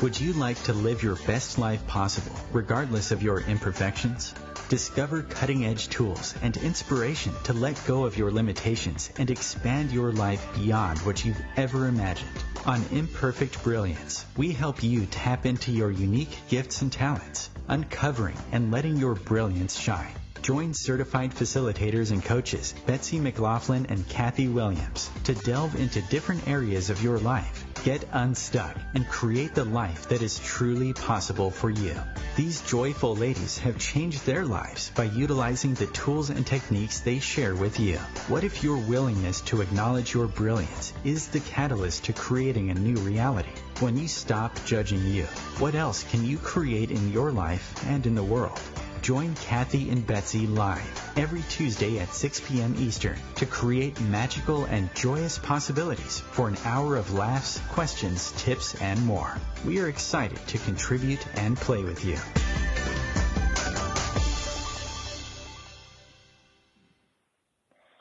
Would you like to live your best life possible, regardless of your imperfections? Discover cutting-edge tools and inspiration to let go of your limitations and expand your life beyond what you've ever imagined. On Imperfect Brilliance, we help you tap into your unique gifts and talents, uncovering and letting your brilliance shine. Join certified facilitators and coaches Betsy McLaughlin and Kathy Williams to delve into different areas of your life, get unstuck, and create the life that is truly possible for you. These joyful ladies have changed their lives by utilizing the tools and techniques they share with you. What if your willingness to acknowledge your brilliance is the catalyst to creating a new reality? When you stop judging you, what else can you create in your life and in the world? Join Kathy and Betsy live every Tuesday at 6 p.m. Eastern to create magical and joyous possibilities for an hour of laughs, questions, tips, and more. We are excited to contribute and play with you.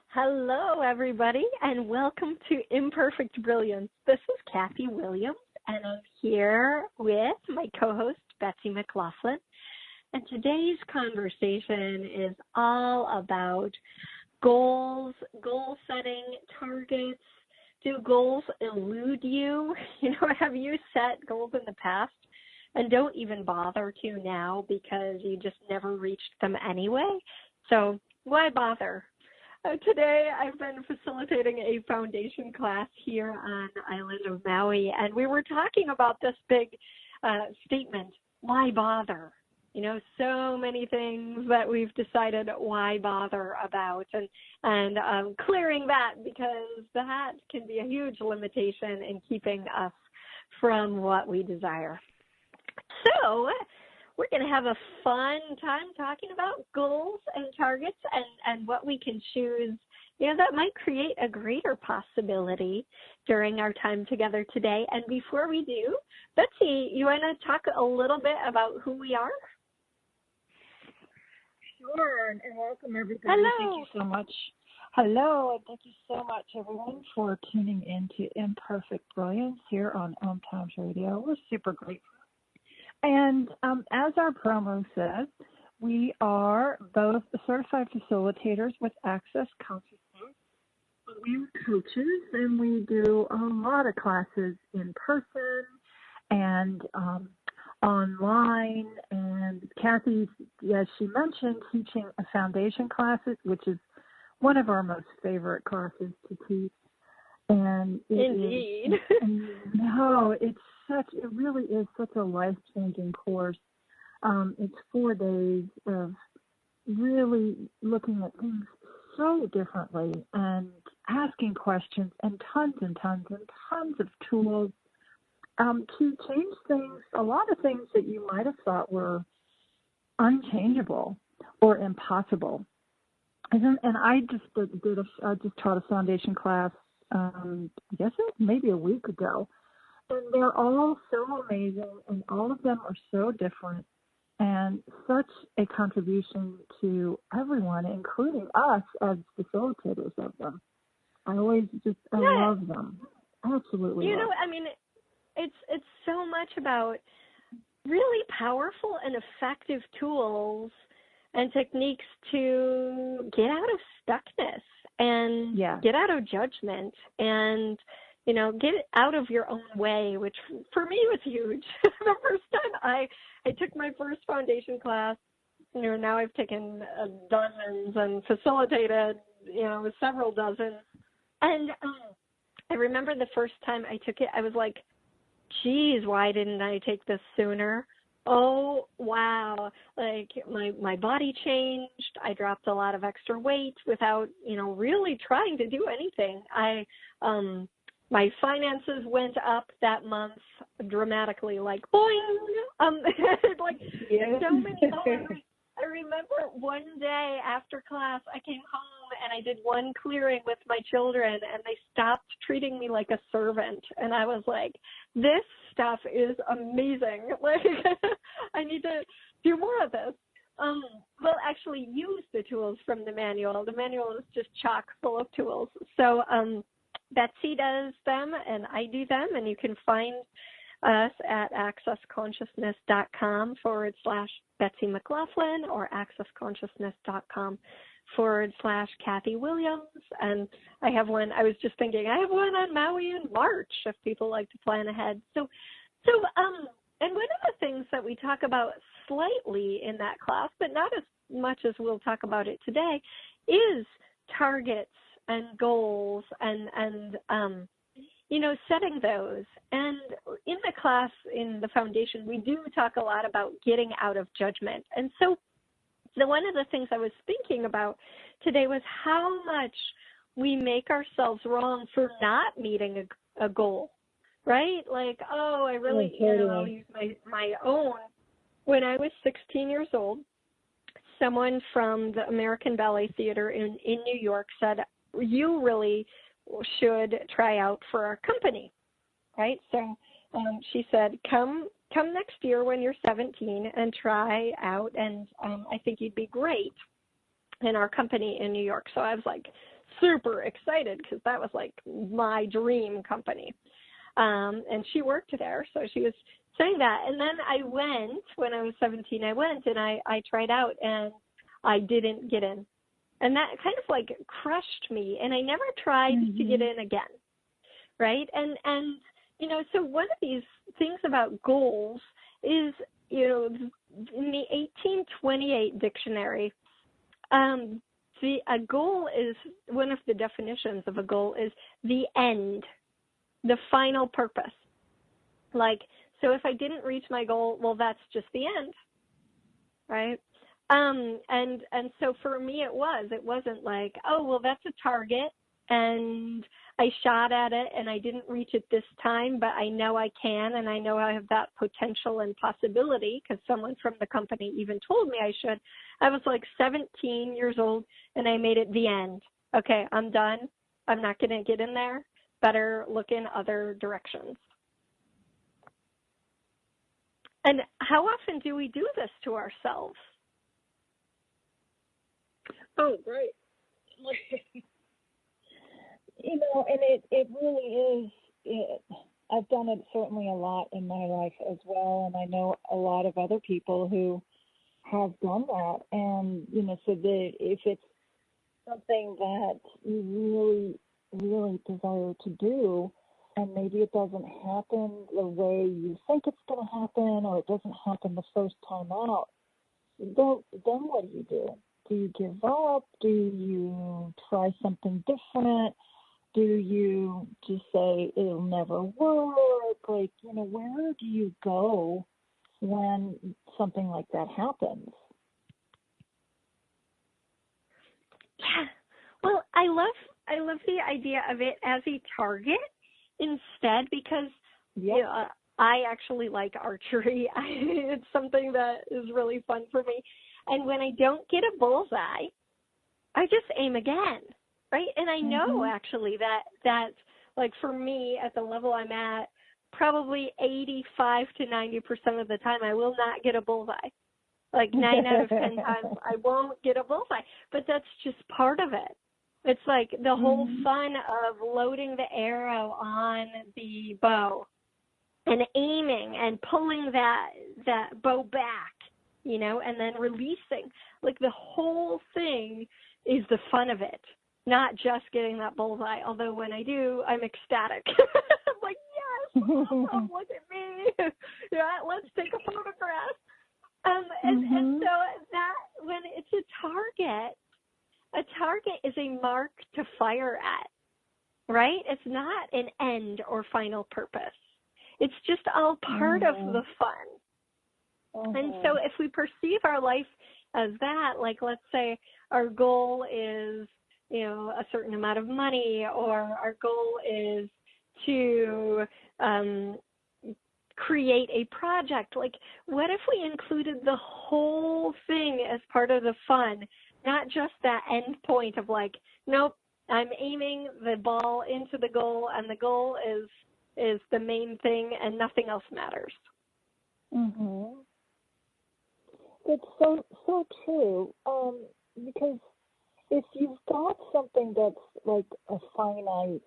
Hello, everybody, and welcome to Imperfect Brilliance. This is Kathy Williams, and I'm here with my co-host, Betsy McLaughlin. And today's conversation is all about goals, goal setting, targets. Do goals elude you? Have you set goals in the past and don't even bother to now because you just never reached them anyway? So why bother? Today I've been facilitating a foundation class here on the island of Maui, and we were talking about this big statement, why bother? So many things that we've decided why bother about, and clearing that, because that can be a huge limitation in keeping us from what we desire. So we're going to have a fun time talking about goals and targets and what we can choose, that might create a greater possibility during our time together today. And before we do, Betsy, you want to talk a little bit about who we are? Sure, and welcome everybody. Hello. Thank you so much. Hello, and thank you so much, everyone, for tuning in to Imperfect Brilliance here on OMTimes Radio. We're super grateful. And as our promo says, we are both certified facilitators with Access Consciousness. We are coaches, and we do a lot of classes in person and online, and Kathy, as she mentioned, teaching a foundation classes, which is one of our most favorite classes to teach. And indeed, it really is such a life-changing course. It's 4 days of really looking at things so differently and asking questions and tons of tools to change things, a lot of things that you might have thought were unchangeable or impossible. And I just taught a foundation class, I guess it was maybe a week ago. And they're all so amazing, and all of them are so different, and such a contribution to everyone, including us as facilitators of them. I love them. Absolutely. It's so much about really powerful and effective tools and techniques to get out of stuckness and get out of judgment and, get out of your own way, which for me was huge. The first time I took my first foundation class, now I've taken dozens and facilitated, several dozen. And I remember the first time I took it, I was like, geez, why didn't I take this sooner? Oh, wow. Like my body changed. I dropped a lot of extra weight without, really trying to do anything. My finances went up that month dramatically, like boing. So many. I remember one day after class, I came home and I did one clearing with my children, and they stopped treating me like a servant. And I was like, this stuff is amazing. Like, I need to do more of this. Actually use the tools from the manual. The manual is just chock full of tools. So Betsy does them, and I do them, and you can find us at accessconsciousness.com/Betsy McLaughlin or accessconsciousness.com/Kathy Williams. And I have one, I was just thinking, I have one on Maui in March if people like to plan ahead. And one of the things that we talk about slightly in that class, but not as much as we'll talk about it today, is targets and goals and setting those. And in the class, in the foundation, we do talk a lot about getting out of judgment. And so one of the things I was thinking about today was how much we make ourselves wrong for not meeting a goal, right? Like, oh, I really, I'll use my own. When I was 16 years old, someone from the American Ballet Theater in New York said, you really should try out for our company, right? So she said, come next year when you're 17 and try out, and I think you'd be great in our company in New York. So I was like super excited because that was like my dream company. And she worked there, so she was saying that. And then I went, when I was 17, I went and I tried out and I didn't get in. And that kind of like crushed me, and I never tried to get in again, right? And so one of these things about goals is, in the 1828 dictionary, a goal is, one of the definitions of a goal is the end, the final purpose. Like, so if I didn't reach my goal, well, that's just the end, right? And so for me it wasn't like, oh, well, that's a target and I shot at it and I didn't reach it this time, but I know I can, and I know I have that potential and possibility because someone from the company even told me I should. I was like 17 years old and I made it the end. Okay, I'm done. I'm not going to get in there. Better look in other directions. And how often do we do this to ourselves? Oh, great. And it really is. I've done it certainly a lot in my life as well, and I know a lot of other people who have done that. And, so that if it's something that you really, really desire to do, and maybe it doesn't happen the way you think it's going to happen, or it doesn't happen the first time out, then what do you do? Do you give up? Do you try something different? Do you just say it'll never work? Like, where do you go when something like that happens? Yeah. Well, I love the idea of it as a target instead, because I actually like archery. It's something that is really fun for me. And when I don't get a bullseye, I just aim again, right? And I know actually that like for me at the level I'm at, probably 85 to 90% of the time I will not get a bullseye. Like 9 out of 10 times I won't get a bullseye, but that's just part of it. It's like the whole fun of loading the arrow on the bow and aiming and pulling that bow back, and then releasing. Like the whole thing is the fun of it, not just getting that bullseye. Although when I do, I'm ecstatic. I'm like, yes, awesome, look at me. Let's take a photograph. And so that when it's a target is a mark to fire at, right? It's not an end or final purpose. It's just all part of the fun. And so if we perceive our life as that, like let's say our goal is, a certain amount of money, or our goal is to create a project, like what if we included the whole thing as part of the fun, not just that end point of like, nope, I'm aiming the ball into the goal and the goal is the main thing and nothing else matters. It's so true, because if you've got something that's like a finite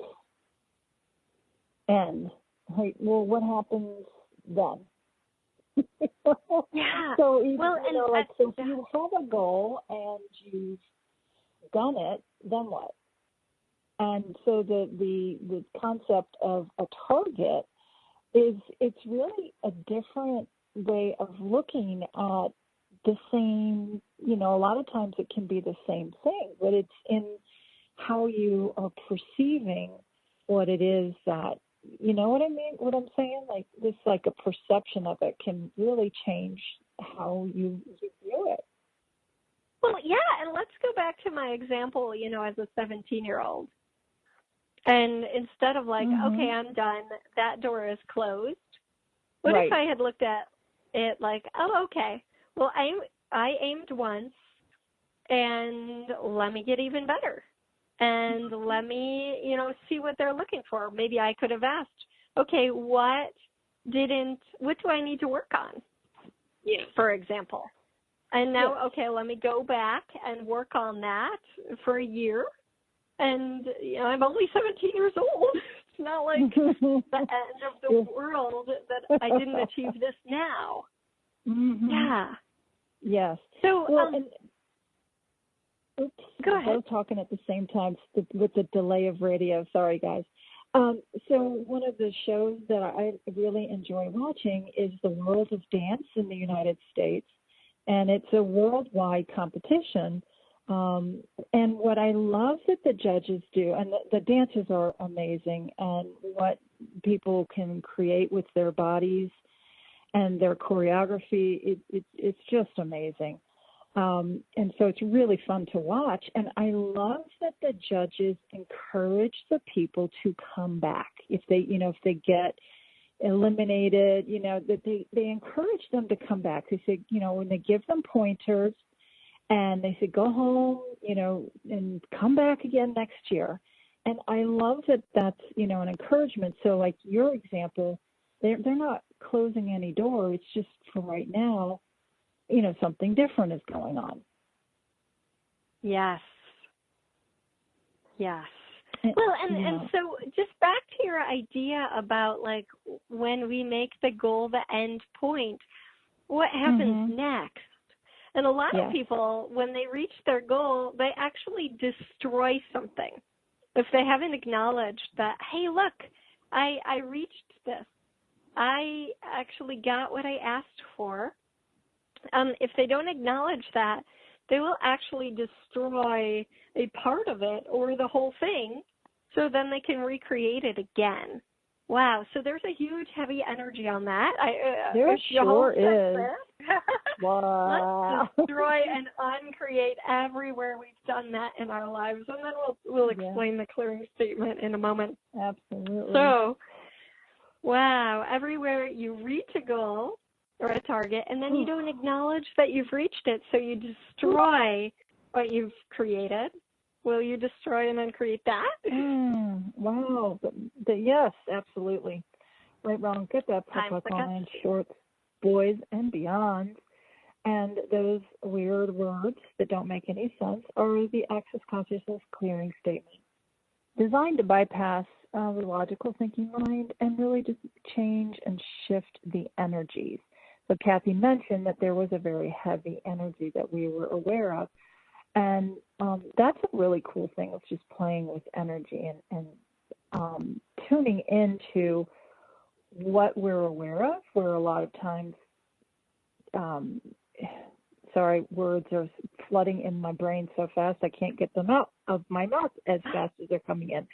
end, right? Well, what happens then. Yeah. So even, Well, and so if you have a goal and you've done it, then what? And so the concept of a target is, it's really a different way of looking at the same, a lot of times it can be the same thing, but it's in how you are perceiving what it is that, you know what I mean, what I'm saying? Like this, like a perception of it can really change how you view it. Well, yeah, and let's go back to my example, as a 17-year-old. And instead of like, okay, I'm done, that door is closed. What if I had looked at it like, oh, okay, well, I aimed once, and let me get even better. And let me, see what they're looking for. Maybe I could have asked, okay, what do I need to work on? Yeah. For example. And now, okay, let me go back and work on that for a year. And, I'm only 17 years old. It's not like the end of the world that I didn't achieve this now. Mm-hmm. Yeah. Yes. So, go ahead. Both talking at the same time with the delay of radio. Sorry, guys. So one of the shows that I really enjoy watching is The World of Dance in the United States, and it's a worldwide competition. And what I love that the judges do, and the dances are amazing, and what people can create with their bodies and their choreography, it's just amazing. And so it's really fun to watch. And I love that the judges encourage the people to come back. If they get eliminated, that they encourage them to come back. They say, when they give them pointers and they say, go home, and come back again next year. And I love that that's, an encouragement. So like your example, they're not closing any door. It's just for right now, something different is going on. Yes. Yes. Well, and so just back to your idea about like when we make the goal the end point, what happens next? And a lot of people, when they reach their goal, they actually destroy something. If they haven't acknowledged that, hey, look, I reached this. I actually got what I asked for. If they don't acknowledge that, they will actually destroy a part of it or the whole thing, so then they can recreate it again. Wow, so there's a huge heavy energy on that. There sure is. Wow. Let's destroy and uncreate everywhere we've done that in our lives, and then we'll explain the clearing statement in a moment. Absolutely. So, wow, everywhere you reach a goal or a target, and then you don't acknowledge that you've reached it, so you destroy what you've created. Will you destroy and uncreate that? Wow. Yes, absolutely. Right, wrong. Get that pop-up on shorts, boys and beyond. And those weird words that don't make any sense are the Access Consciousness Clearing Statement, designed to bypass the logical thinking mind and really just change and shift the energies. So Kathy mentioned that there was a very heavy energy that we were aware of. And that's a really cool thing, of just playing with energy and tuning into what we're aware of, where a lot of times, words are flooding in my brain so fast I can't get them out of my mouth as fast as they're coming in.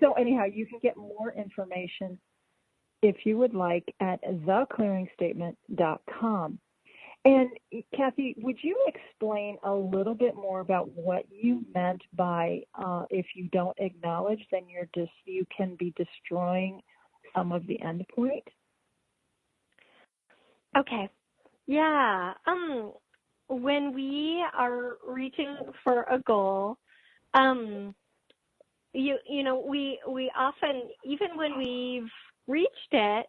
So anyhow, you can get more information if you would like at theclearingstatement.com. And Kathy, would you explain a little bit more about what you meant by if you don't acknowledge, then you can be destroying some of the end point? Okay. Yeah. When we are reaching for a goal, we often, even when we've reached it,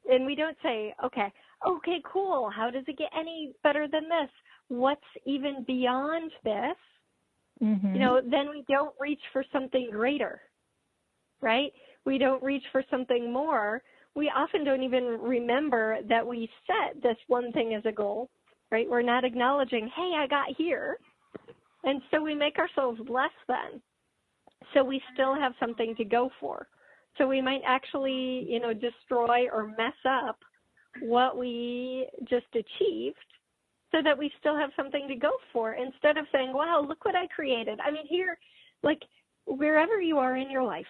and we don't say, okay, cool, how does it get any better than this? What's even beyond this? Then we don't reach for something greater, right? we don't reach for something more, we often don't even remember that we set this one thing as a goal, right? We're not acknowledging, hey, I got here. And so we make ourselves less than. So we still have something to go for. So we might actually, destroy or mess up what we just achieved so that we still have something to go for, instead of saying, wow, look what I created. I mean, here, like wherever you are in your life,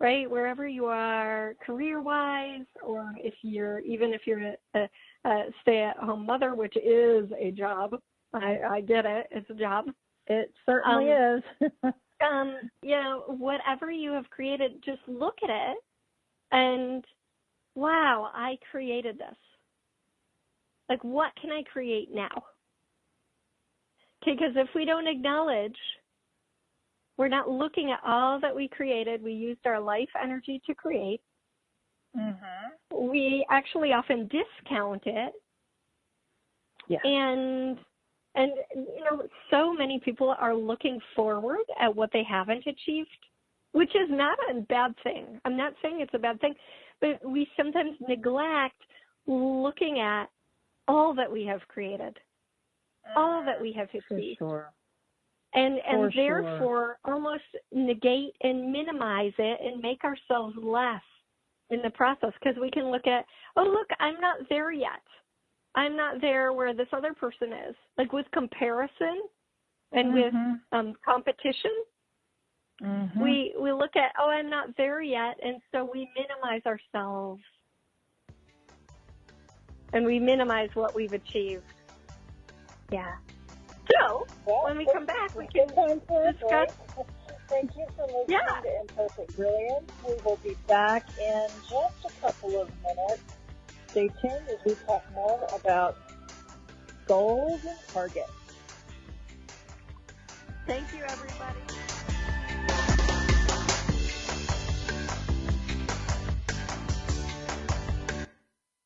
right? Wherever you are career-wise, or if you're a stay-at-home mother, which is a job. I get it. It's a job. It certainly is. Whatever you have created, just look at it and, wow, I created this. Like, what can I create now? Okay, because if we don't acknowledge, we're not looking at all that we created. We used our life energy to create. Mm-hmm. We actually often discount it. Yeah. And so many people are looking forward at what they haven't achieved, which is not a bad thing. I'm not saying it's a bad thing, but we sometimes neglect looking at all that we have created, all that we have achieved. For sure. And therefore almost negate and minimize it and make ourselves less in the process, because we can look at, oh, look, I'm not there yet. I'm not there where this other person is. Like with comparison and with competition, we look at, oh, I'm not there yet, and so we minimize ourselves and we minimize what we've achieved. Yeah. So, when we come back, we can discuss. Thank you for listening to Imperfect Brilliance. We will be back in just a couple of minutes. Stay tuned as we talk more about goals and targets. Thank you, everybody.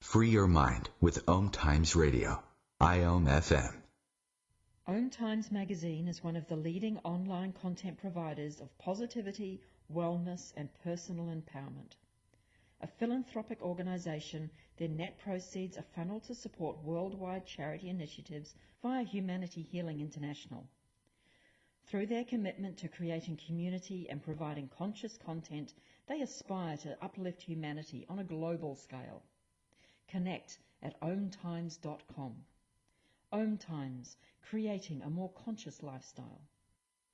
Free your mind with OMTimes Radio, IOM FM. OMTimes magazine is one of the leading online content providers of positivity, wellness, and personal empowerment. A philanthropic organization, their net proceeds are funneled to support worldwide charity initiatives via Humanity Healing International. Through their commitment to creating community and providing conscious content, they aspire to uplift humanity on a global scale. Connect at omtimes.com. OMTimes, creating a more conscious lifestyle.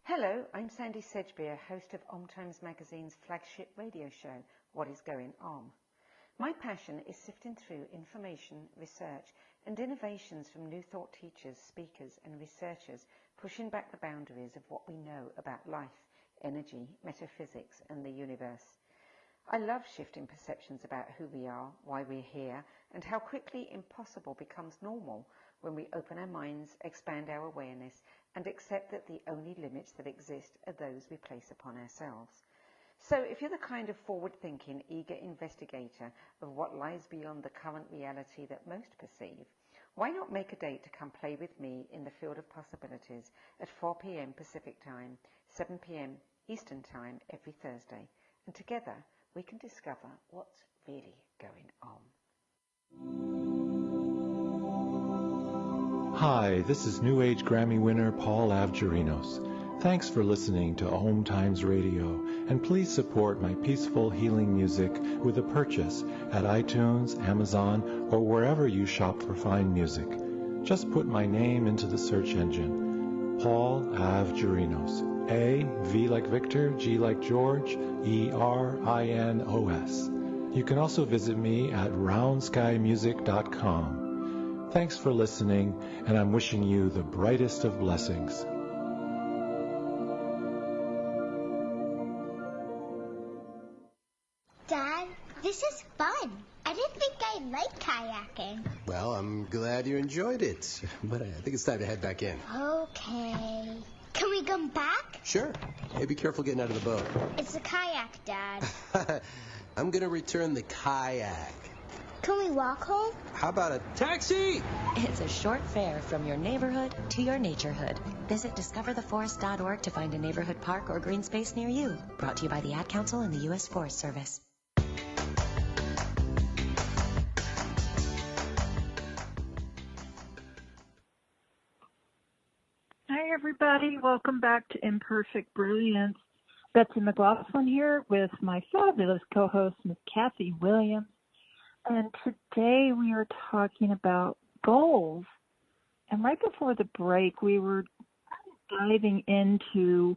Hello, I'm Sandy Sedgbeer, host of OMTimes Magazine's flagship radio show, What is Going On? My passion is sifting through information, research, and innovations from new thought teachers, speakers, and researchers, pushing back the boundaries of what we know about life, energy, metaphysics, and the universe. I love shifting perceptions about who we are, why we're here, and how quickly impossible becomes normal when we open our minds, expand our awareness, and accept that the only limits that exist are those we place upon ourselves. So if you're the kind of forward-thinking, eager investigator of what lies beyond the current reality that most perceive, why not make a date to come play with me in the field of possibilities at 4 p.m. Pacific Time, 7 p.m. Eastern Time every Thursday, and together we can discover what's really going on. Hi, this is New Age Grammy winner Paul Avgerinos. Thanks for listening to OMTimes Radio, and please support my peaceful healing music with a purchase at iTunes, Amazon, or wherever you shop for fine music. Just put my name into the search engine, Paul Avgerinos. A, V like Victor, G like George, E-R-I-N-O-S. You can also visit me at roundskymusic.com. Thanks for listening, and I'm wishing you the brightest of blessings. Dad, this is fun. I didn't think I liked kayaking. Well, I'm glad you enjoyed it, but I think it's time to head back in. Okay. Can we come back? Sure. Hey, be careful getting out of the boat. It's a kayak, Dad. I'm going to return the kayak. Can we walk home? How about a taxi? It's a short fare from your neighborhood to your naturehood. Visit discovertheforest.org to find a neighborhood park or green space near you. Brought to you by the Ad Council and the U.S. Forest Service. Hi, everybody. Welcome back to Imperfect Brilliance. Betsy McLaughlin here with my fabulous co-host, Miss Kathy Williams. And today we are talking about goals. And right before the break, we were diving into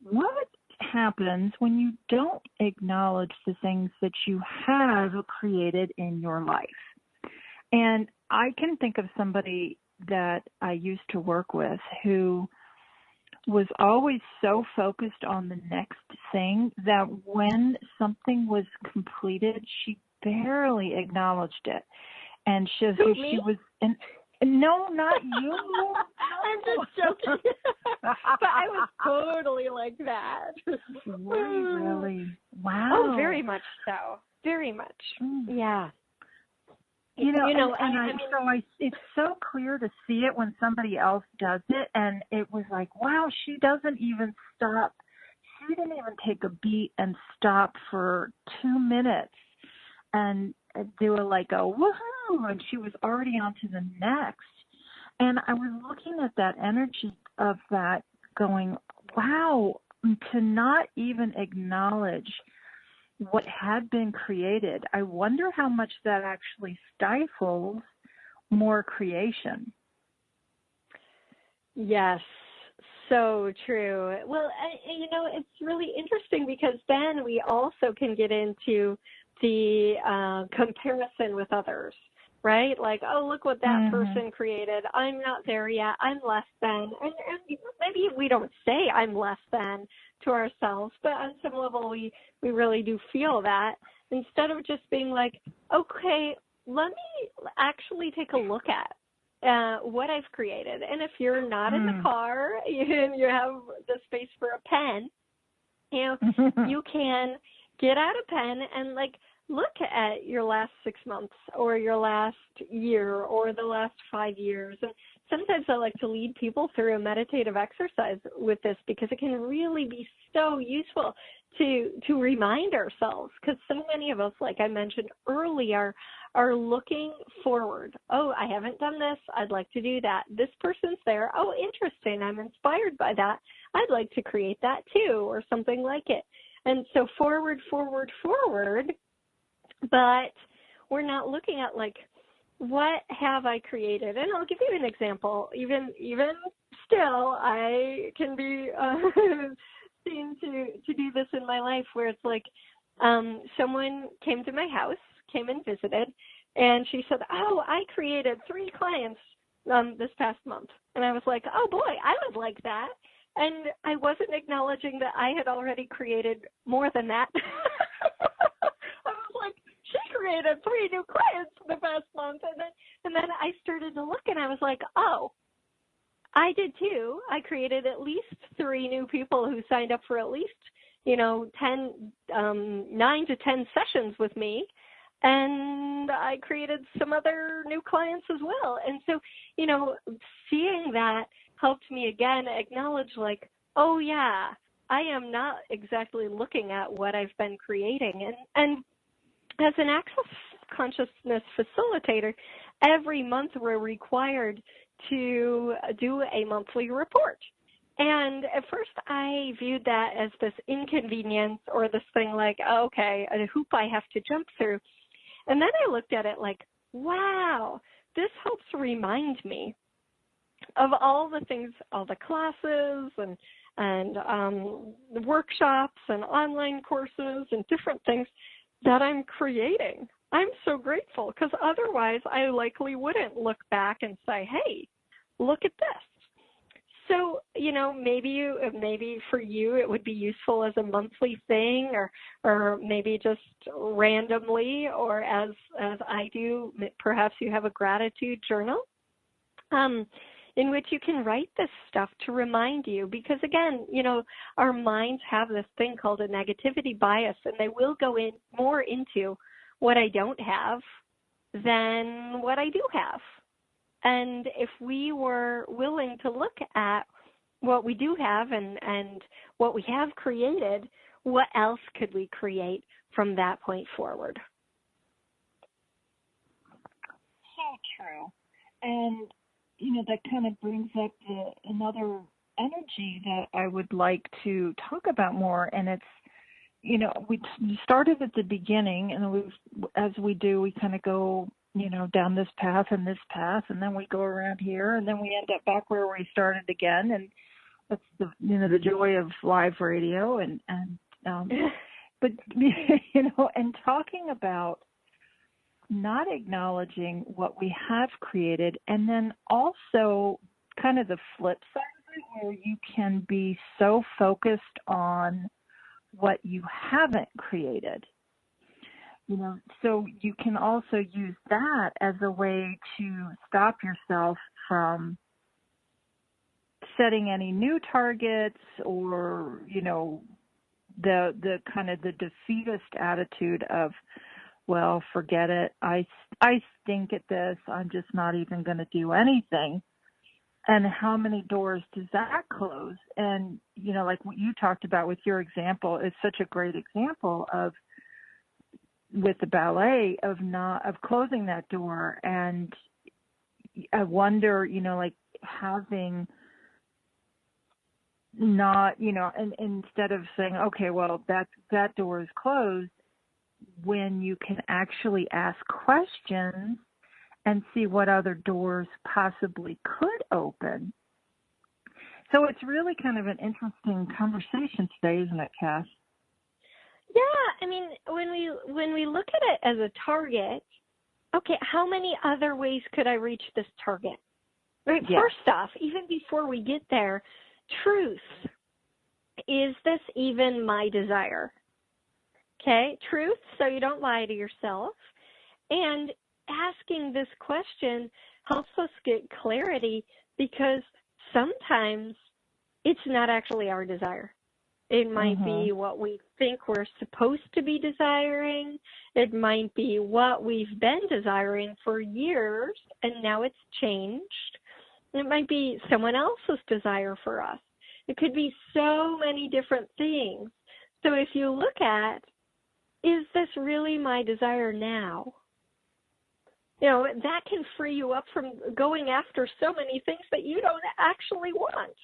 what happens when you don't acknowledge the things that you have created in your life. And I can think of somebody that I used to work with who was always so focused on the next thing that when something was completed, she barely acknowledged it. And she was, and no, not you. I'm just joking. But I was totally like that. Really? Wow. Oh, very much so. Very much. Yeah. It's so clear to see it when somebody else does it, and it was like, wow, she doesn't even stop. She didn't even take a beat and stop for 2 minutes and do a woohoo, and she was already on to the next. And I was looking at that energy of that going, wow, to not even acknowledge what had been created. I wonder how much that actually stifles more creation. Yes, So true. Well, it's really interesting because then we also can get into the comparison with others, right? Like, oh, look what that person created. I'm not there yet. I'm less than. And maybe we don't say I'm less than to ourselves, but on some level we really do feel that, instead of just being like, okay, let me actually take a look at what I've created. And if you're not in the car and you have the space for a pen, you can get out a pen and look at your last 6 months or your last year or the last 5 years. And sometimes I like to lead people through a meditative exercise with this because it can really be so useful to remind ourselves, because so many of us, like I mentioned earlier, are looking forward. Oh, I haven't done this. I'd like to do that. This person's there. Oh, interesting. I'm inspired by that. I'd like to create that too, or something like it. And so forward, but we're not looking at what have I created? And I'll give you an example. Even still, I can be seen to do this in my life, where it's someone came to my house, came and visited, and she said, oh, I created 3 clients this past month. And I was like, oh boy, I would like that. And I wasn't acknowledging that I had already created more than that. I was like, she created 3 new clients the past month. And then I started to look, and I was like, oh, I did too. I created at least 3 new people who signed up for at least, 9 to 10 sessions with me. And I created some other new clients as well. And so, seeing that helped me again acknowledge oh yeah, I am not exactly looking at what I've been creating. And as an access consciousness facilitator, every month we're required to do a monthly report. And at first I viewed that as this inconvenience or this thing okay, a hoop I have to jump through. And then I looked at it wow, this helps remind me of all the things, all the classes and the workshops and online courses and different things that I'm creating. I'm so grateful, because otherwise I likely wouldn't look back and say, hey, look at this. So, maybe for you it would be useful as a monthly thing, or maybe just randomly, or as I do, perhaps you have a gratitude journal in which you can write this stuff to remind you. Because again, our minds have this thing called a negativity bias, and they will go in more into what I don't have than what I do have. And if we were willing to look at what we do have and what we have created, what else could we create from that point forward? So true. And, that kind of brings up another energy that I would like to talk about more. And it's, we started at the beginning, and as we do, we kind of go, down this path, and then we go around here, and then we end up back where we started again. And that's the joy of live radio, but and talking about not acknowledging what we have created, and then also kind of the flip side of it, where you can be so focused on what you haven't created. So you can also use that as a way to stop yourself from setting any new targets, or, the kind of the defeatist attitude of, well, forget it. I stink at this. I'm just not even going to do anything. And how many doors does that close? And, like what you talked about with your example is such a great example of, with the ballet, of closing that door. And I wonder, like having not, and instead of saying, okay, well, that door is closed, when you can actually ask questions and see what other doors possibly could open. So it's really kind of an interesting conversation today, isn't it, Cass? Yeah, I mean, when we look at it as a target, okay, how many other ways could I reach this target? Right. Yeah. First off, even before we get there, truth. Is this even my desire? Okay, truth, so you don't lie to yourself. And asking this question helps us get clarity, because sometimes it's not actually our desire. It might be what we think we're supposed to be desiring. It might be what we've been desiring for years, and now it's changed. It might be someone else's desire for us. It could be so many different things. So if you look at, is this really my desire now? That can free you up from going after so many things that you don't actually want.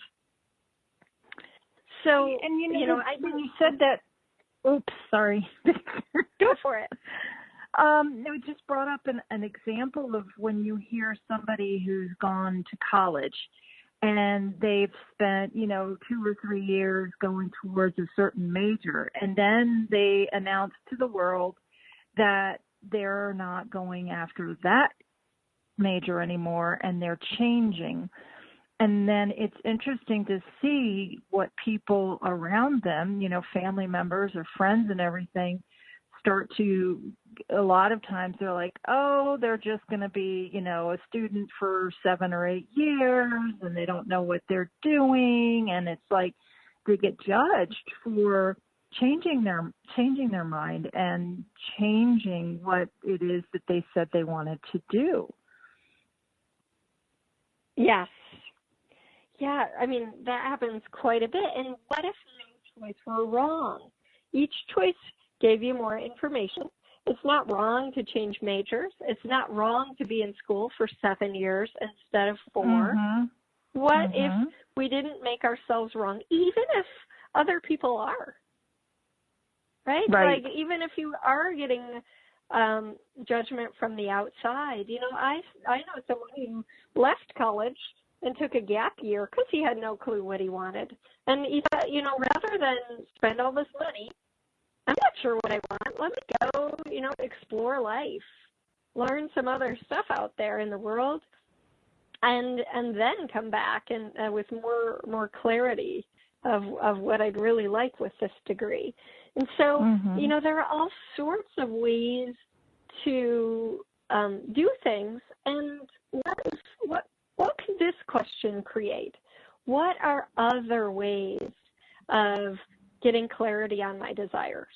So, and when you said that, oops, sorry. Go for it. It just brought up an example of when you hear somebody who's gone to college and they've spent, 2 or 3 years going towards a certain major, and then they announce to the world that they're not going after that major anymore, and they're changing. And then it's interesting to see what people around them, family members or friends and everything, start to, a lot of times they're like, oh, they're just going to be, a student for 7 or 8 years, and they don't know what they're doing. And it's like they get judged for changing their mind and changing what it is that they said they wanted to do. Yes. Yeah, I mean, that happens quite a bit. And what if no choice were wrong? Each choice gave you more information. It's not wrong to change majors. It's not wrong to be in school for 7 years instead of 4. What if we didn't make ourselves wrong, even if other people are? Right? Like, even if you are getting judgment from the outside. I know someone who left college and took a gap year because he had no clue what he wanted. And he thought, rather than spend all this money, I'm not sure what I want. Let me go, explore life, learn some other stuff out there in the world, and then come back and with more clarity of what I'd really like with this degree. And so, there are all sorts of ways to do things. And what can this question create? What are other ways of getting clarity on my desires?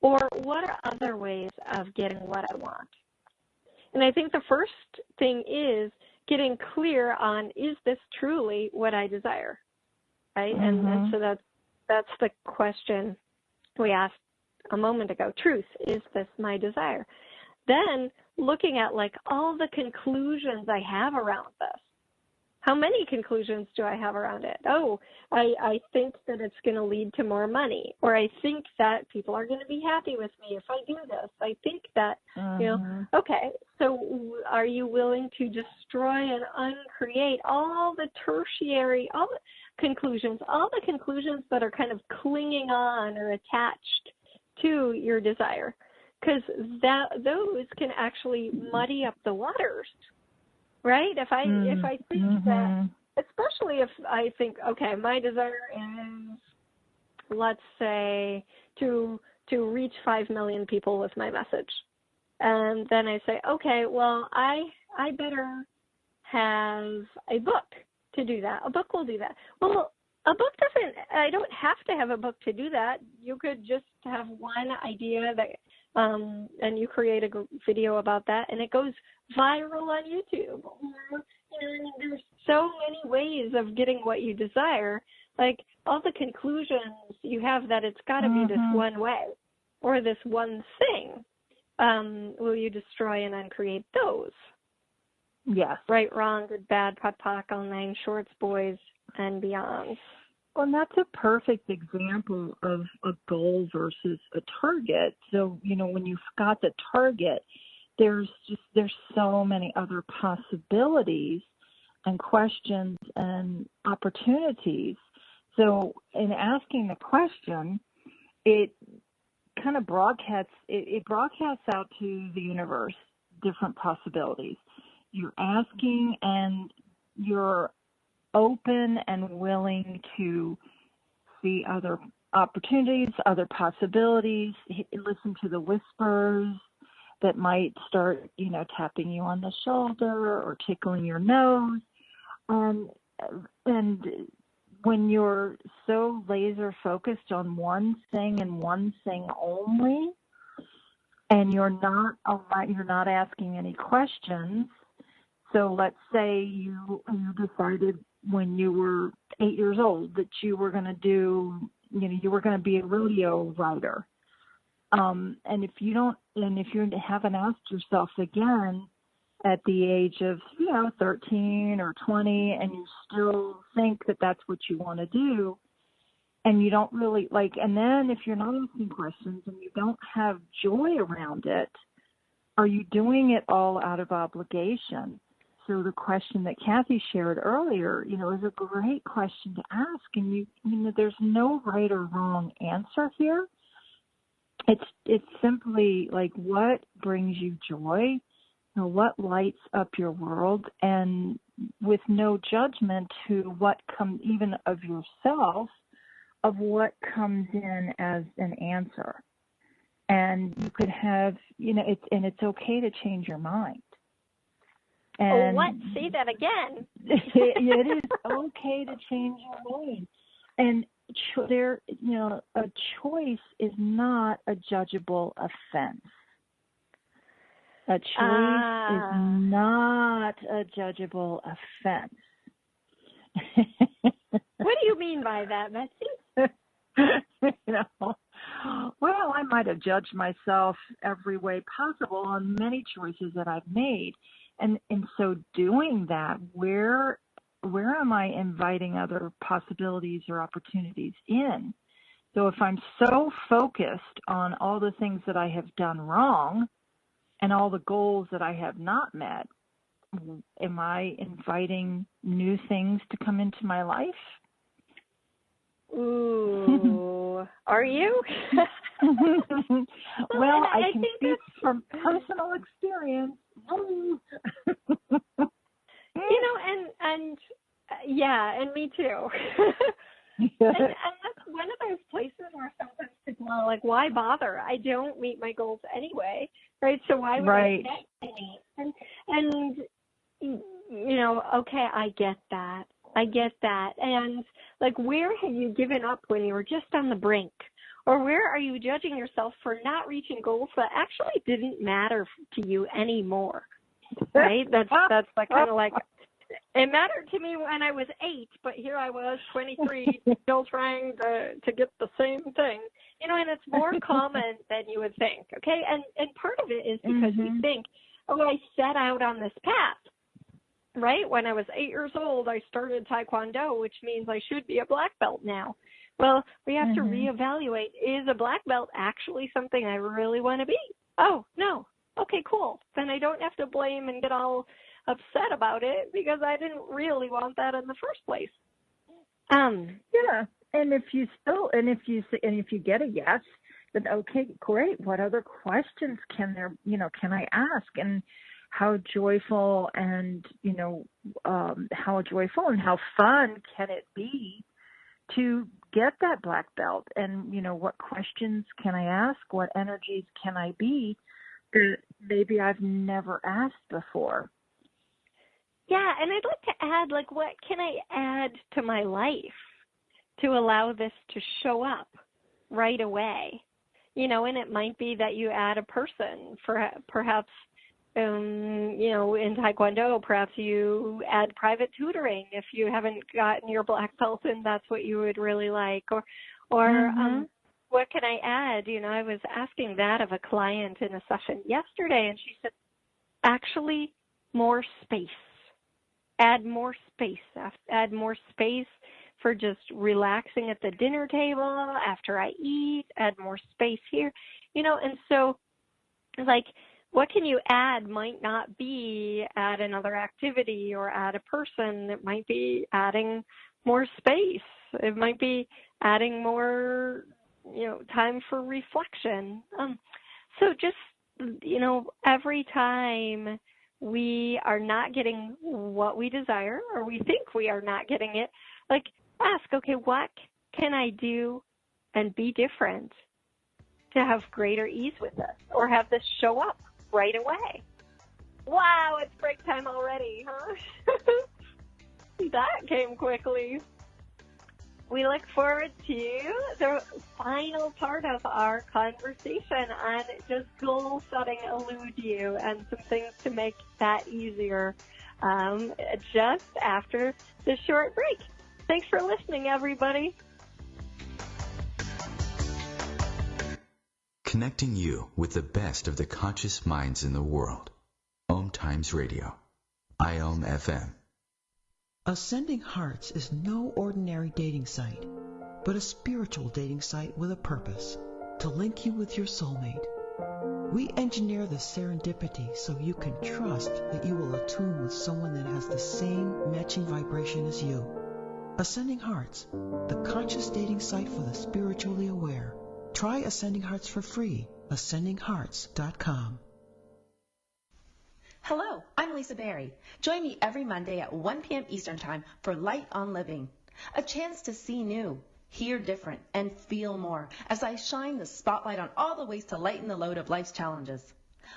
Or what are other ways of getting what I want? And I think the first thing is getting clear on, is this truly what I desire? Right? And so that's the question we asked a moment ago. Truth, is this my desire? Then looking at like all the conclusions I have around this. How many conclusions do I have around it? Oh, I think that it's going to lead to more money, or I think that people are going to be happy with me if I do this. I think that, okay, so are you willing to destroy and uncreate all the tertiary, all the conclusions that are kind of clinging on or attached to your desire? Because those can actually muddy up the waters. Right? If I think that, especially if I think, okay, my desire is, let's say, to reach 5 million people with my message, and then I say, okay, well, I better have a book to do that. A book will do that. Well, a book doesn't. I don't have to have a book to do that. You could just have one idea that. And you create a video about that, and it goes viral on YouTube. Or, there's so many ways of getting what you desire. Like all the conclusions you have that it's got to be this one way or this one thing. Will you destroy and uncreate those? Yes. Right, wrong, good, bad, pot, pock, all nine shorts, boys, and beyond. Well, and that's a perfect example of a goal versus a target. So, when you've got the target, there's so many other possibilities and questions and opportunities. So in asking the question, it kind of broadcasts out to the universe different possibilities. You're asking and you're open and willing to see other opportunities, other possibilities, listen to the whispers that might start, tapping you on the shoulder or tickling your nose. And when you're so laser focused on one thing and one thing only, and you're not asking any questions. So let's say you decided when you were 8 years old that you were going to you were going to be a rodeo rider. And if you haven't asked yourself again at the age of, 13 or 20, and you still think that that's what you want to do, and you don't really and then if you're not asking questions and you don't have joy around it, are you doing it all out of obligation? So the question that Kathy shared earlier, is a great question to ask. And there's no right or wrong answer here. It's simply what brings you joy, what lights up your world, and with no judgment to what comes even of yourself, of what comes in as an answer. And you could have, it's okay to change your mind. And what? Say that again. It is okay to change your mind. And a choice is not a judgeable offense. A choice is not a judgeable offense. What do you mean by that, Betsy? Well, I might have judged myself every way possible on many choices that I've made. And in so doing that, where am I inviting other possibilities or opportunities in? So if I'm so focused on all the things that I have done wrong and all the goals that I have not met, am I inviting new things to come into my life? Ooh, are you? Well, I can speak from personal experience. And me too. and that's one of those places where sometimes people are like, why bother? I don't meet my goals anyway, right? So why would I get any? And okay, I get that. And where have you given up when you were just on the brink? Or where are you judging yourself for not reaching goals that actually didn't matter to you anymore? right? That's like kind of like, it mattered to me when I was 8, but here I was, 23, still trying to get the same thing. And it's more common than you would think, okay? And part of it is because we think, oh, I set out on this path, right? When I was 8 years old, I started Taekwondo, which means I should be a black belt now. Well, we have to reevaluate, is a black belt actually something I really want to be? Oh, no. Okay, cool. Then I don't have to blame and get all upset about it because I didn't really want that in the first place. Yeah. And if you get a yes, then okay, great. What other questions can I ask? And how joyful and how fun can it be to get that black belt? And what questions can I ask? What energies can I be that maybe I've never asked before? Yeah, and I'd like to add, like, what can I add to my life to allow this to show up right away? And it might be that you add a person, perhaps, in Taekwondo, perhaps you add private tutoring if you haven't gotten your black belt and that's what you would really like. Or what can I add? I was asking that of a client in a session yesterday, and she said, actually, more space. Add more space. Add more space for just relaxing at the dinner table after I eat. Add more space here. And so, like, what can you add might not be add another activity or add a person. It might be adding more space. It might be adding more, time for reflection. So just, every time we are not getting what we desire or we think we are not getting it, like, ask, okay, what can I do and be different to have greater ease with this or have this show up right away? Wow, it's break time already, huh? That came quickly. We look forward to the final part of our conversation on just goal setting, Elude you, and some things to make that easier just after this short break. Thanks for listening, everybody. Connecting you with the best of the conscious minds in the world. OMTimes Radio. IOM-FM. Ascending Hearts is no ordinary dating site, but a spiritual dating site with a purpose, to link you with your soulmate. We engineer the serendipity so you can trust that you will attune with someone that has the same matching vibration as you. Ascending Hearts, the conscious dating site for the spiritually aware. Try Ascending Hearts for free. AscendingHearts.com. Hello, I'm Lisa Berry. Join me every Monday at 1 p.m. Eastern Time for Light on Living, a chance to see new, hear different, and feel more as I shine the spotlight on all the ways to lighten the load of life's challenges.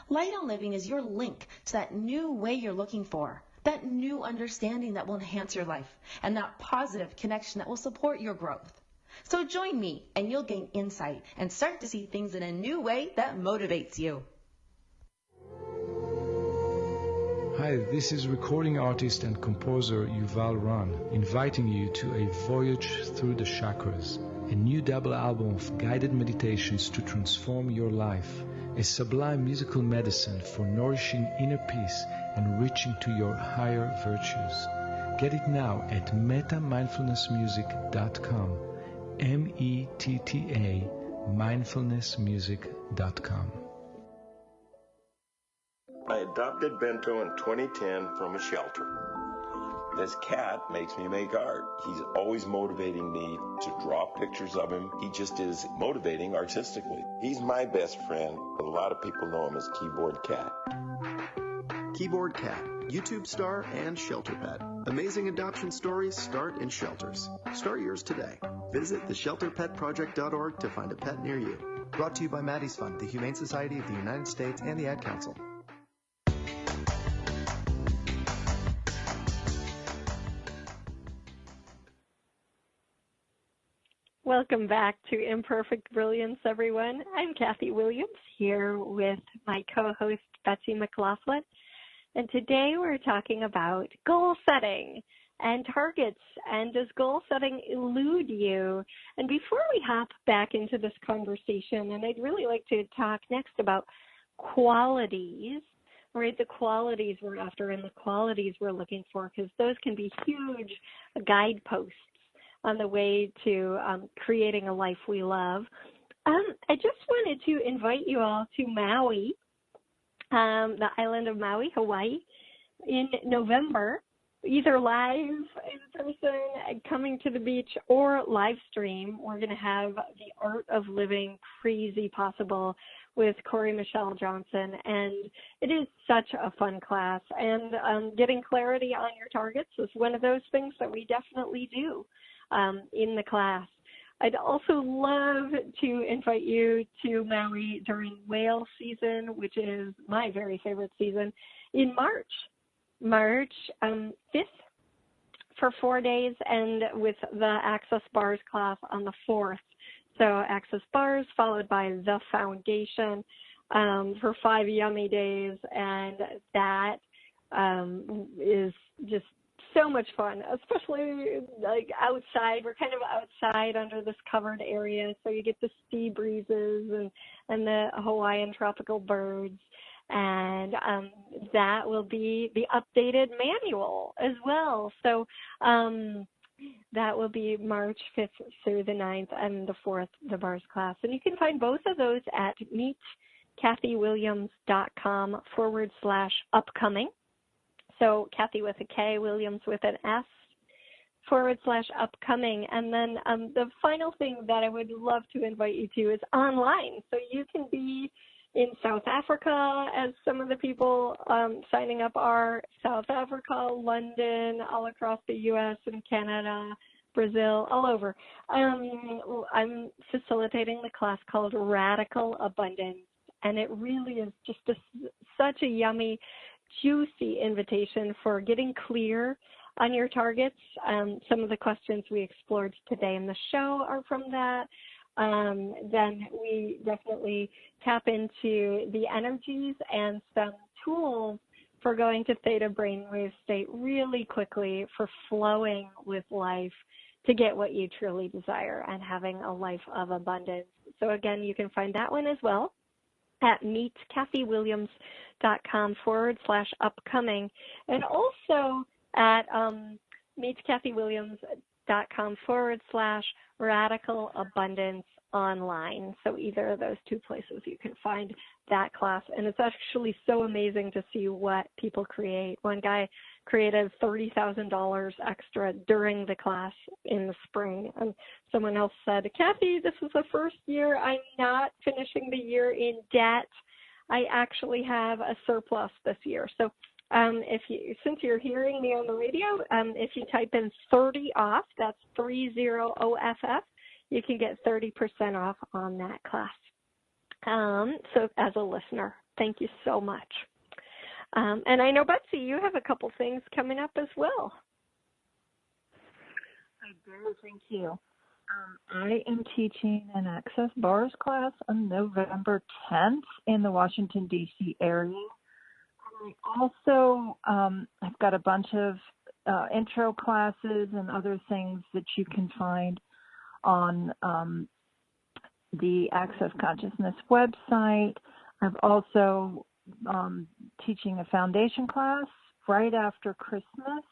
Light on Living is your link to that new way you're looking for, that new understanding that will enhance your life, and that positive connection that will support your growth. So join me and you'll gain insight and start to see things in a new way that motivates you. Hi, this is recording artist and composer Yuval Ran, inviting you to a voyage through the chakras, a new double album of guided meditations to transform your life, a sublime musical medicine for nourishing inner peace and reaching to your higher virtues. Get it now at metamindfulnessmusic.com, METTA, mindfulnessmusic.com. I adopted Bento in 2010 from a shelter. This cat makes me make art. He's always motivating me to draw pictures of him. He just is motivating artistically. He's my best friend, but a lot of people know him as Keyboard Cat. Keyboard Cat, YouTube star and shelter pet. Amazing adoption stories start in shelters. Start yours today. Visit theshelterpetproject.org to find a pet near you. Brought to you by Maddie's Fund, the Humane Society of the United States, and the Ad Council. Welcome back to Imperfect Brilliance, everyone. I'm Kathy Williams here with my co-host, Betsy McLaughlin. And today we're talking about goal setting and targets, and does goal setting elude you? And before we hop back into this conversation, and I'd really like to talk next about qualities, right? The qualities we're after and the qualities we're looking for, because those can be huge guideposts on the way to creating a life we love. I just wanted to invite you all to Maui, the island of Maui, Hawaii, in November, either live in person, coming to the beach, or live stream. We're going to have the Art of Living Crazy Possible with Corey Michelle Johnson, and it is such a fun class. And getting clarity on your targets is one of those things that we definitely do in the class. I'd also love to invite you to Maui during whale season, which is my very favorite season, in March 5th for 4 days, and with the Access Bars class on the 4th. So Access Bars followed by the Foundation for 5 yummy days, and that is just so much fun, especially like outside. We're kind of outside under this covered area, so you get the sea breezes and the Hawaiian tropical birds. And that will be the updated manual as well. So that will be March 5th through the 9th, and the 4th, the bars class. And you can find both of those at meetkathywilliams.com/upcoming. So Kathy with a K, Williams with an S, /upcoming. And then the final thing that I would love to invite you to is online. So you can be in South Africa, as some of the people signing up are, South Africa, London, all across the U.S. and Canada, Brazil, all over. I'm facilitating the class called Radical Abundance, and it really is just such a yummy, juicy invitation for getting clear on your targets. Some of the questions we explored today in the show are from that. Then we definitely tap into the energies and some tools for going to theta brainwave state really quickly, for flowing with life to get what you truly desire and having a life of abundance. So again, you can find that one as well at meetkathywilliams.com/upcoming, and also at meetkathywilliams.com/radical abundance online. So either of those two places you can find that class. And it's actually so amazing to see what people create. One guy created $30,000 extra during the class in the spring. And someone else said, Kathy, this is the first year I'm not finishing the year in debt. I actually have a surplus this year. So since you're hearing me on the radio, if you type in 30 off, that's 30OFF, you can get 30% off on that class. So as a listener, thank you so much. And I know, Betsy, you have a couple things coming up as well. I do, thank you. I am teaching an Access Bars class on November 10th in the Washington, D.C. area. I also, I've got a bunch of intro classes and other things that you can find on the Access Consciousness website. I've also teaching a foundation class right after Christmas,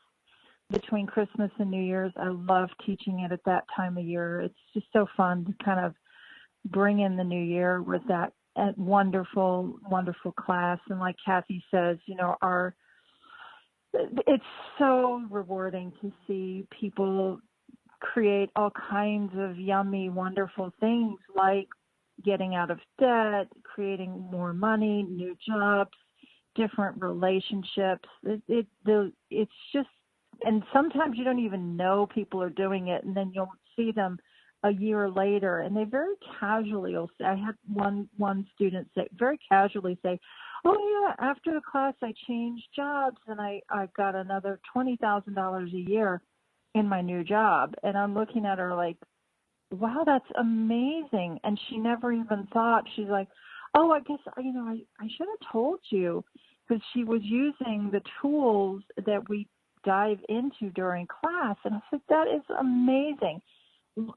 between Christmas and New Year's. I love teaching it at that time of year. It's just so fun to kind of bring in the new year with that wonderful, wonderful class. And like Kathy says, you know, it's so rewarding to see people create all kinds of yummy, wonderful things like getting out of debt, creating more money, new jobs, different relationships. It's just, and sometimes you don't even know people are doing it, and then you'll see them a year later, and they very casually will say, I had one student say, very casually say, oh yeah, after the class I changed jobs and I got another $20,000 a year in my new job. And I'm looking at her like, wow, that's amazing. And she never even thought, she's like, oh, I guess, you know, I should have told you But she was using the tools that we dive into during class, and I said, that is amazing.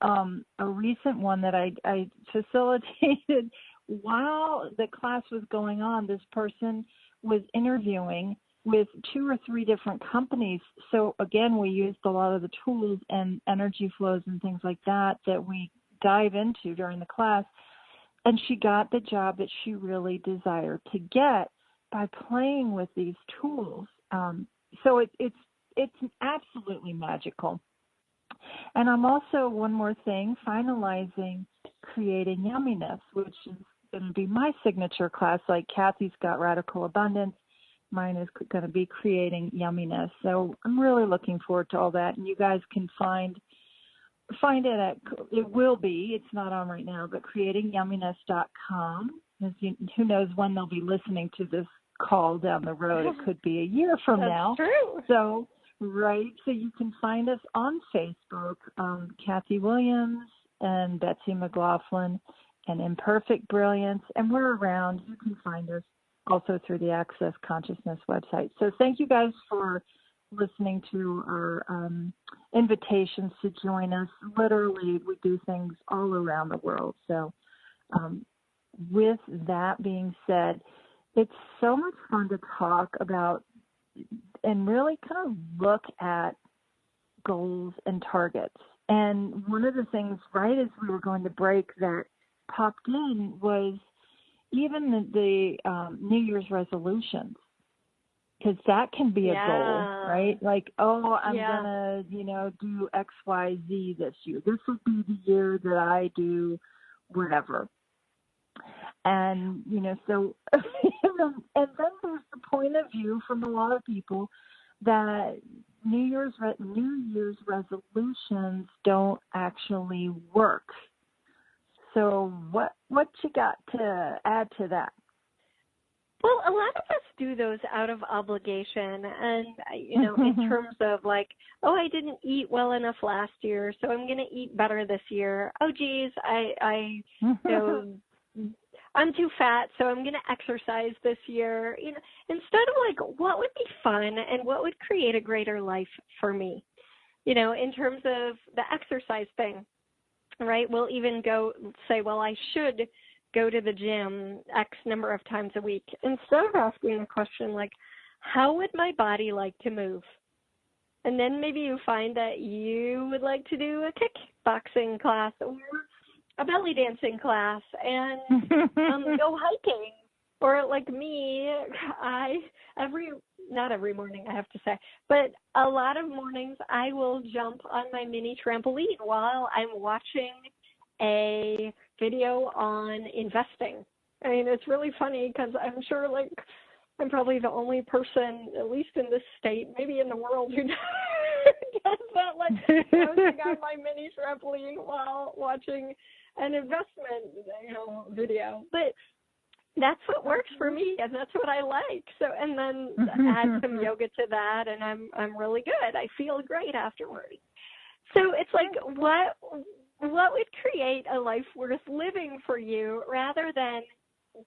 A recent one that I facilitated while the class was going on, this person was interviewing with 2 or 3 different companies. So again, we used a lot of the tools and energy flows and things like that we dive into during the class. And she got the job that she really desired to get by playing with these tools. So it's absolutely magical. And I'm also, one more thing, finalizing Creating Yumminess, which is going to be my signature class. Like Kathy's got Radical Abundance. Mine is going to be Creating Yumminess. So I'm really looking forward to all that. And you guys can find it at, it will be, it's not on right now, but creatingyumminess.com. Who knows when they'll be listening to this call down the road. It could be a year from now. That's true. So, right. So you can find us on Facebook, Kathy Williams and Betsy McLaughlin and Imperfect Brilliance. And we're around. You can find us also through the Access Consciousness website. So thank you guys for listening to our invitations to join us. Literally, we do things all around the world. So with that being said, it's so much fun to talk about and really kind of look at goals and targets. And one of the things, right as we were going to break, that popped in was even the New Year's resolutions. Because that can be a goal, right? Like, I'm going to, do X, Y, Z this year. This will be the year that I do whatever. And, so, and then there's the point of view from a lot of people that New Year's resolutions don't actually work. So what you got to add to that? Well, a lot of us do those out of obligation and, in terms of like, I didn't eat well enough last year, so I'm going to eat better this year. Oh, geez, I'm too fat, so I'm going to exercise this year. Instead of like, what would be fun and what would create a greater life for me? In terms of the exercise thing, right? We'll even say, I should go to the gym X number of times a week, instead of asking the question like, how would my body like to move? And then maybe you find that you would like to do a kickboxing class or a belly dancing class and go hiking. Or like me, not every morning I have to say, but a lot of mornings I will jump on my mini trampoline while I'm watching a video on investing. I mean, it's really funny because I'm sure I'm probably the only person, at least in this state, maybe in the world, who does that, posting on my mini trampoline while watching an investment, video. But that's what works for me, and that's what I like. So, and then add some yoga to that, and I'm really good. I feel great afterwards. So it's like, what would create a life worth living for you, rather than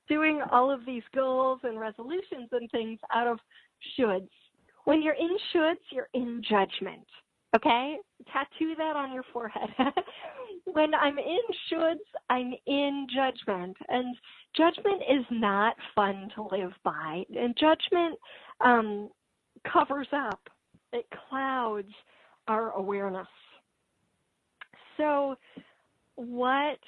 doing all of these goals and resolutions and things out of shoulds? When you're in shoulds, you're in judgment, okay? Tattoo that on your forehead. When I'm in shoulds, I'm in judgment. And judgment is not fun to live by. And judgment covers up. It clouds our awareness. So what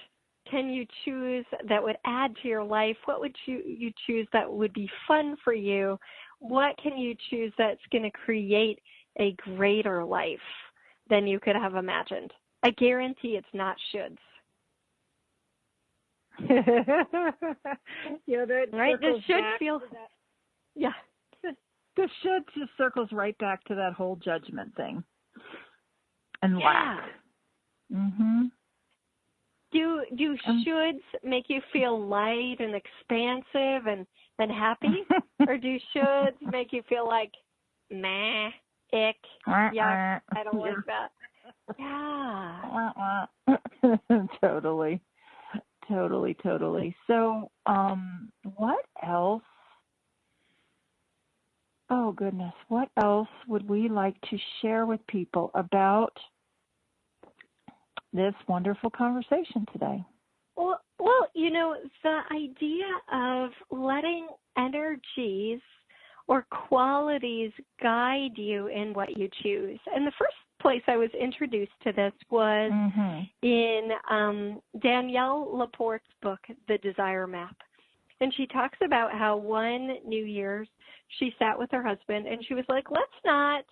can you choose that would add to your life? What would you choose that would be fun for you? What can you choose that's going to create a greater life than you could have imagined? I guarantee it's not shoulds. Right? The should feel, The should just circles right back to that whole judgment thing and lack. Mm-hmm. Do shoulds make you feel light and expansive and happy? Or do shoulds make you feel like, meh, ick, yuck, I don't like that? Yeah. Totally. So, what else Oh, goodness. What else would we like to share with people about this wonderful conversation today? Well, the idea of letting energies or qualities guide you in what you choose. And the first place I was introduced to this was in Danielle Laporte's book, The Desire Map. And she talks about how one New Year's she sat with her husband and she was like, let's not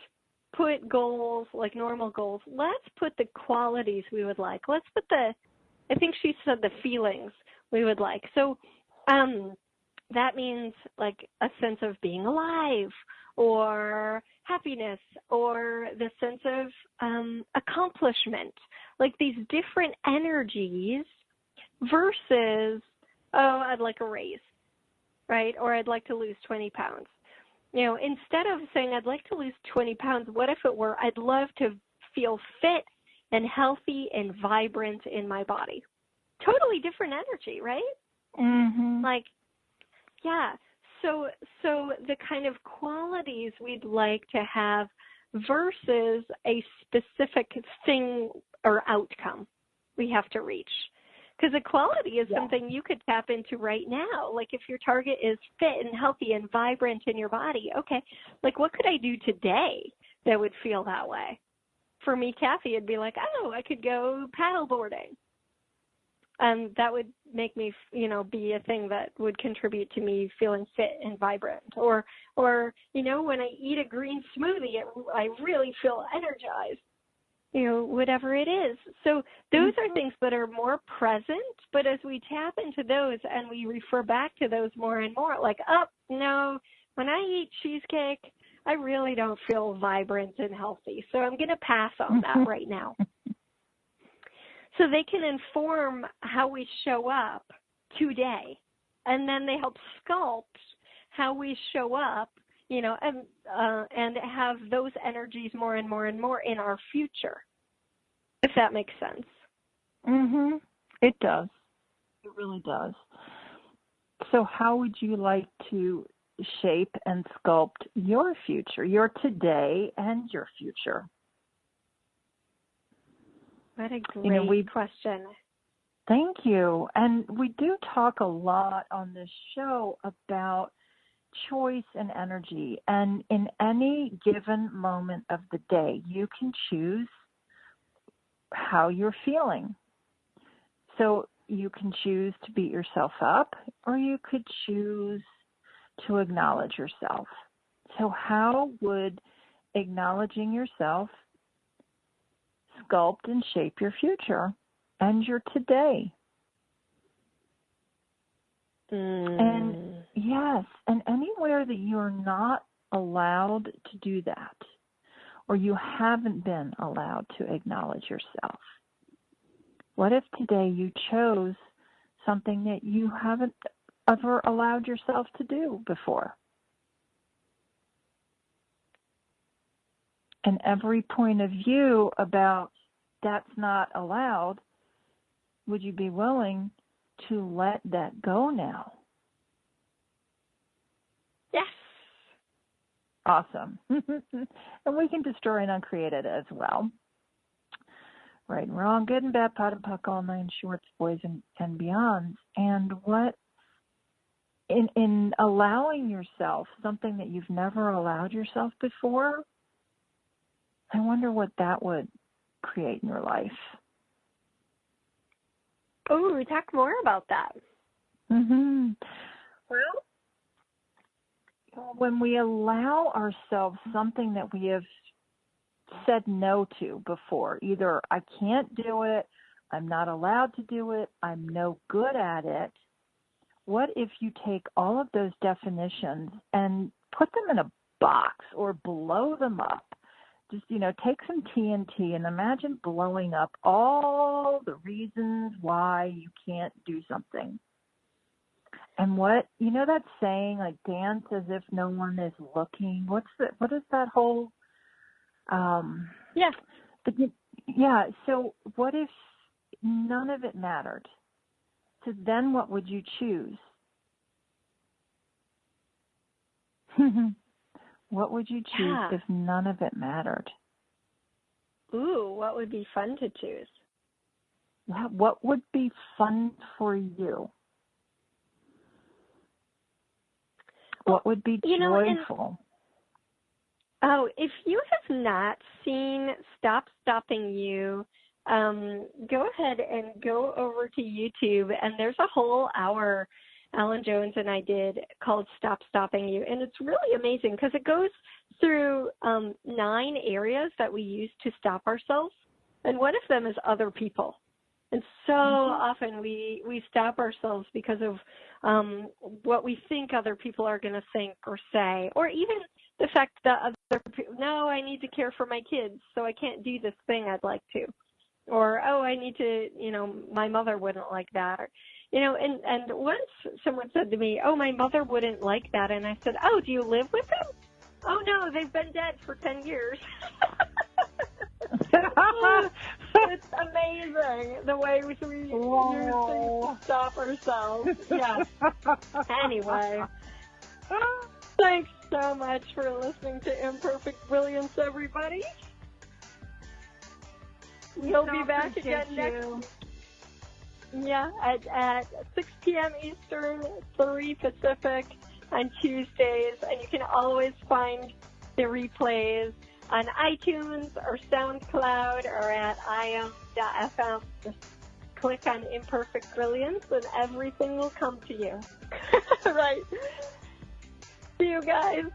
put goals like normal goals. Let's put the qualities we would like. Let's put I think she said the feelings we would like. So that means like a sense of being alive or happiness or the sense of accomplishment, like these different energies versus, oh, I'd like a raise, right? Or I'd like to lose 20 pounds. Instead of saying I'd like to lose 20 pounds, what if it were I'd love to feel fit and healthy and vibrant in my body? Totally different energy, right? Like, yeah. So the kind of qualities we'd like to have versus a specific thing or outcome we have to reach. Because a quality is something you could tap into right now. Like if your target is fit and healthy and vibrant in your body, okay, like what could I do today that would feel that way? For me, Kathy, it'd be like, oh, I could go paddle boarding. And that would make me, be a thing that would contribute to me feeling fit and vibrant. Or when I eat a green smoothie, I really feel energized. Whatever it is. So those are things that are more present, but as we tap into those and we refer back to those more and more, like, no, when I eat cheesecake, I really don't feel vibrant and healthy. So I'm going to pass on that right now. So they can inform how we show up today, and then they help sculpt how we show up, and have those energies more and more and more in our future, if that makes sense. It does. It really does. So how would you like to shape and sculpt your future, your today and your future? What a great question. Thank you. And we do talk a lot on this show about choice and energy. And in any given moment of the day, you can choose how you're feeling. So you can choose to beat yourself up, or you could choose to acknowledge yourself. So how would acknowledging yourself sculpt and shape your future and your today? And yes, and anywhere that you're not allowed to do that, or you haven't been allowed to acknowledge yourself, what if today you chose something that you haven't ever allowed yourself to do before? And every point of view about that's not allowed, would you be willing to let that go now? Yes. Awesome. And we can destroy and uncreate it as well. Right and wrong, good and bad, pot and puck, all nine shorts, boys and beyonds. And what, in allowing yourself something that you've never allowed yourself before, I wonder what that would create in your life. Oh, talk more about that. Well, when we allow ourselves something that we have said no to before, either I can't do it, I'm not allowed to do it, I'm no good at it, what if you take all of those definitions and put them in a box or blow them up? Just, take some TNT and imagine blowing up all the reasons why you can't do something. And what that saying, like dance as if no one is looking? What is that whole? Yeah. So what if none of it mattered? So then what would you choose? What would you choose if none of it mattered? Ooh, what would be fun to choose? What would be fun for you? What would be joyful? If you have not seen Stop Stopping You, go ahead and go over to YouTube, and there's a whole hour Alan Jones and I did called Stop Stopping You, and it's really amazing because it goes through 9 areas that we use to stop ourselves, and one of them is other people. And so often we stop ourselves because of what we think other people are going to think or say, or even the fact that other people, no, I need to care for my kids, so I can't do this thing I'd like to. Or, I need to, my mother wouldn't like that. Or, and once someone said to me, my mother wouldn't like that. And I said, do you live with them? Oh, no, they've been dead for 10 years. It's amazing the way we use things to stop ourselves. Yes. Anyway, thanks so much for listening to Imperfect Brilliance, everybody. We'll be back again next week. Yeah, at 6 p.m. Eastern, 3 Pacific on Tuesdays. And you can always find the replays on iTunes or SoundCloud or at iam.fm. Just click on Imperfect Brilliance and everything will come to you. Right. See you guys.